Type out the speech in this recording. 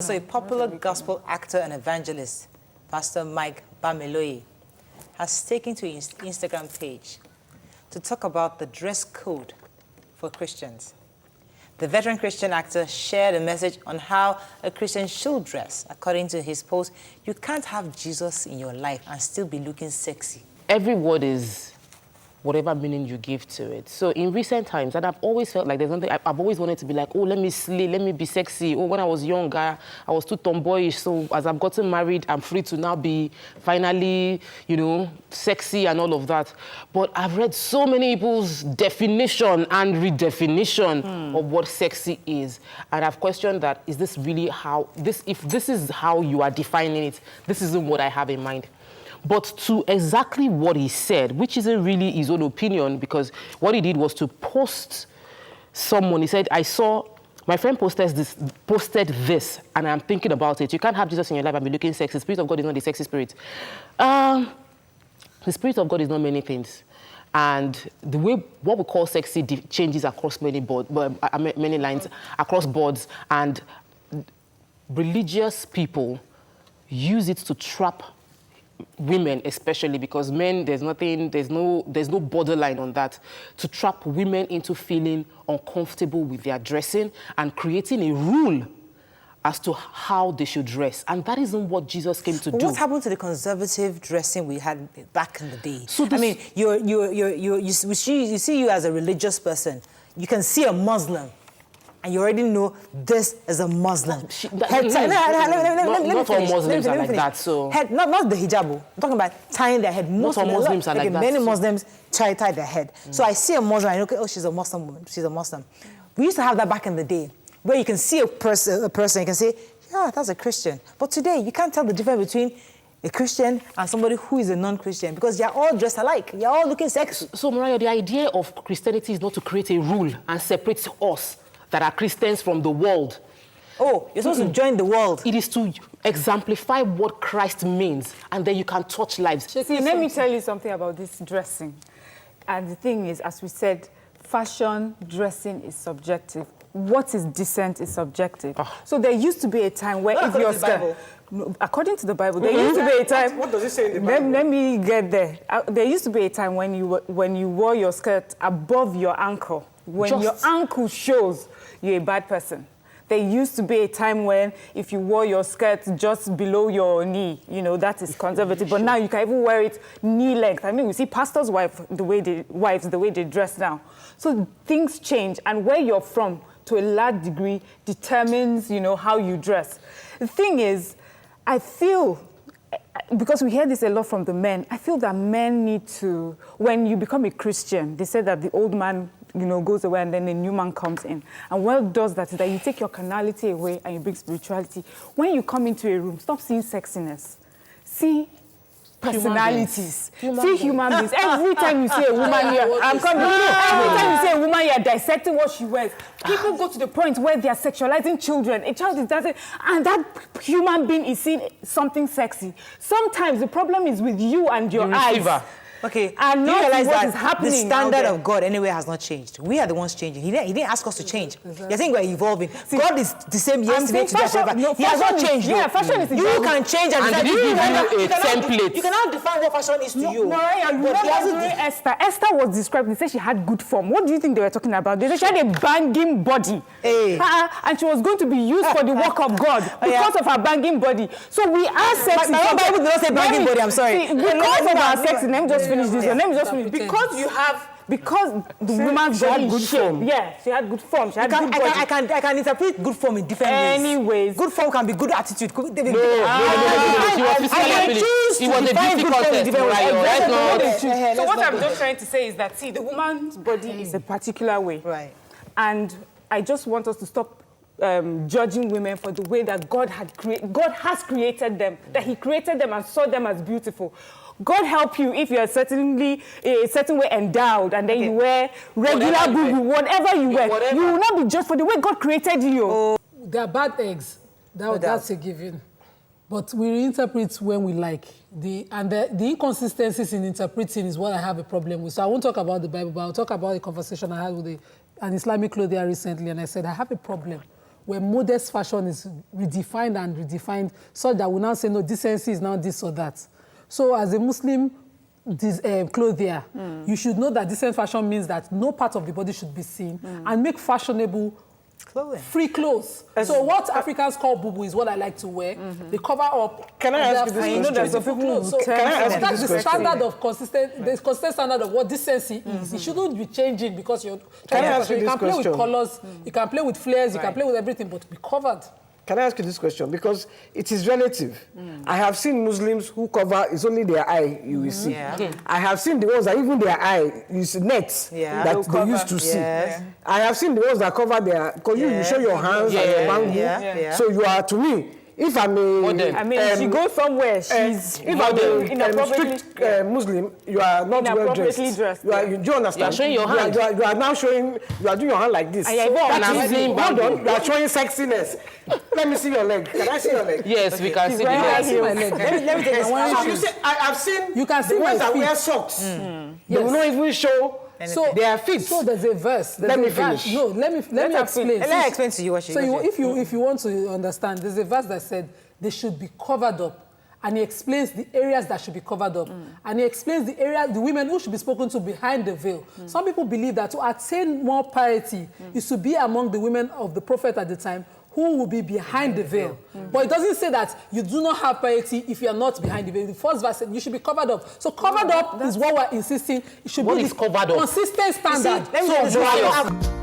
So a popular gospel actor and evangelist, Pastor Mike Bamiloye, has taken to his Instagram page to talk about the dress code for Christians. The veteran Christian actor shared a message on how a Christian should dress. According to his post, you can't have Jesus in your life and still be looking sexy. Every word is whatever meaning you give to it. So in recent times, and I've always felt like there's something, I've always wanted to be like, oh, let me slay, let me be sexy. Oh, when I was younger, I was too tomboyish. So as I've gotten married, I'm free to now be finally, sexy and all of that. But I've read so many people's definition and redefinition of what sexy is. And I've questioned that, is this really how, if this is how you are defining it, this isn't what I have in mind. But to exactly what he said, which isn't really his own opinion, because what he did was to post someone. He said, I saw, my friend posted this, and I'm thinking about it. You can't have Jesus in your life and be looking sexy. The Spirit of God is not the sexy spirit. The Spirit of God is not many things. And the way what we call sexy changes across many lines, across boards, and religious people use it to trap women, especially because men, there's no borderline on that, to trap women into feeling uncomfortable with their dressing and creating a rule as to how they should dress. And that isn't what Jesus came to do. What happened to the conservative dressing we had back in the day? So I mean, you see you as a religious person, you can see a Muslim, and you already know this is a Muslim. Not all Muslims are like that, so... Not the hijab. I'm talking about tying their head. Not all Muslims are like that. Many Muslims tie their head. So I see a Muslim, I know, okay, oh, she's a Muslim woman. She's a Muslim. We used to have that back in the day, where you can see a person, you can say, yeah, that's a Christian. But today, you can't tell the difference between a Christian and somebody who is a non-Christian, because you're all dressed alike. You're all looking sexy. So, Mariah, the idea of Christianity is not to create a rule and separate us that are Christians from the world. Oh, you're supposed to join the world. It is to exemplify what Christ means, and then you can touch lives. See, let me tell you something about this dressing. And the thing is, as we said, fashion, dressing is subjective. What is decent is subjective. So there used to be a time where if you're scared... According to the Bible, there used to be a time... What does it say in the Bible? Let me get there. There used to be a time when you wore your skirt above your ankle. When your ankle shows, you're a bad person. There used to be a time when if you wore your skirt just below your knee, that is conservative. But now you can even wear it knee length. I mean, we see pastors' wives, the way they dress now. So things change, and where you're from, to a large degree, determines, how you dress. The thing is, I feel, because we hear this a lot from the men, I feel that men need to, when you become a Christian, they say that the old man, goes away and then the new man comes in. And what does that is that you take your carnality away and you bring spirituality. When you come into a room, stop seeing sexiness. See personalities. See human beings. Every time you see a woman here, every time you see a woman, you're dissecting what she wears. People go to the point where they are sexualizing children. A child is dancing, and that human being is seeing something sexy. Sometimes the problem is with you and your eyes. Okay, and you realize what that is happening the standard of God anyway has not changed. We are the ones changing. He didn't ask us to change. Exactly. You think we're evolving. See, God is the same yesterday, today, forever. No, he has not changed. Yeah, fashion is you can change and did he give you a template? You cannot define what fashion is to you. No, Esther. Esther was described. They said she had good form. What do you think they were talking about? They said she had a banging body. Hey. And she was going to be used for the work of God because of her banging body. So we are sexy. My Bible does not say banging body, I'm sorry. Because of our sexy, let me just finish this one. Let me just finish. Because the woman had good form. Yeah, she had good form. She had good body. I can interpret good form in different ways. Anyways. Good form can be good attitude. No. She was physically choose it was a beauty contest. So what I'm just trying to say is that, see, the woman's body is a particular way. Right. And I just want us to stop judging women for the way that God has created them, that He created them and saw them as beautiful. God help you if you're certainly a certain way endowed, and then you wear regular boo-boo, whatever you wear. You will not be judged for the way God created you. There are bad eggs. That's a given. But we reinterpret when we like. The inconsistencies in interpreting is what I have a problem with. So I won't talk about the Bible, but I'll talk about the conversation I had with an Islamic clothier recently, and I said, I have a problem where modest fashion is redefined so that we now say, no, decency is now this or that. So as a Muslim clothier, you should know that decent fashion means that no part of the body should be seen and make fashionable clothing. Free clothes. So what Africans call bubu is what I like to wear. They cover up. Can I ask you this question? You know there's some people who can I ask you this question? Standard of consistent, the consistent standard of what decency is. It shouldn't be changing because you're Can I ask you this question? You can play with colors, you can play with flares, you can play with everything, but be covered. Can I ask you this question? Because it is relative. I have seen Muslims who cover, it's only their eye you will see. I have seen the ones that even their eye is nets that they used to see. I have seen the ones that cover their, because you show your hands and your bangle. So you are, to me, if I'm a... I mean, she goes somewhere, she's... if I'm a strict Muslim, you are not well dressed. Do you understand? You are showing your hand. You are now showing, you are doing your hand like this. Hold on, you are showing sexiness. Let me see your leg. Can I see your leg? Yes, we can see the leg. Let me take I've seen you can see the ones my that feet. wear socks. They will not even show their feet. So there's a verse. Let me finish. No, let me explain. Let me explain to you what she So if you want to understand, there's a verse that said they should be covered up. And he explains the areas that should be covered up. And he explains the women who should be spoken to behind the veil. Some people believe that to attain more piety is to be among the women of the prophet at the time who will be behind the veil. But it doesn't say that you do not have piety if you are not behind the veil. The first verse said you should be covered up. So covered up is what we're insisting. It should be covered up? Consistent standard. You see,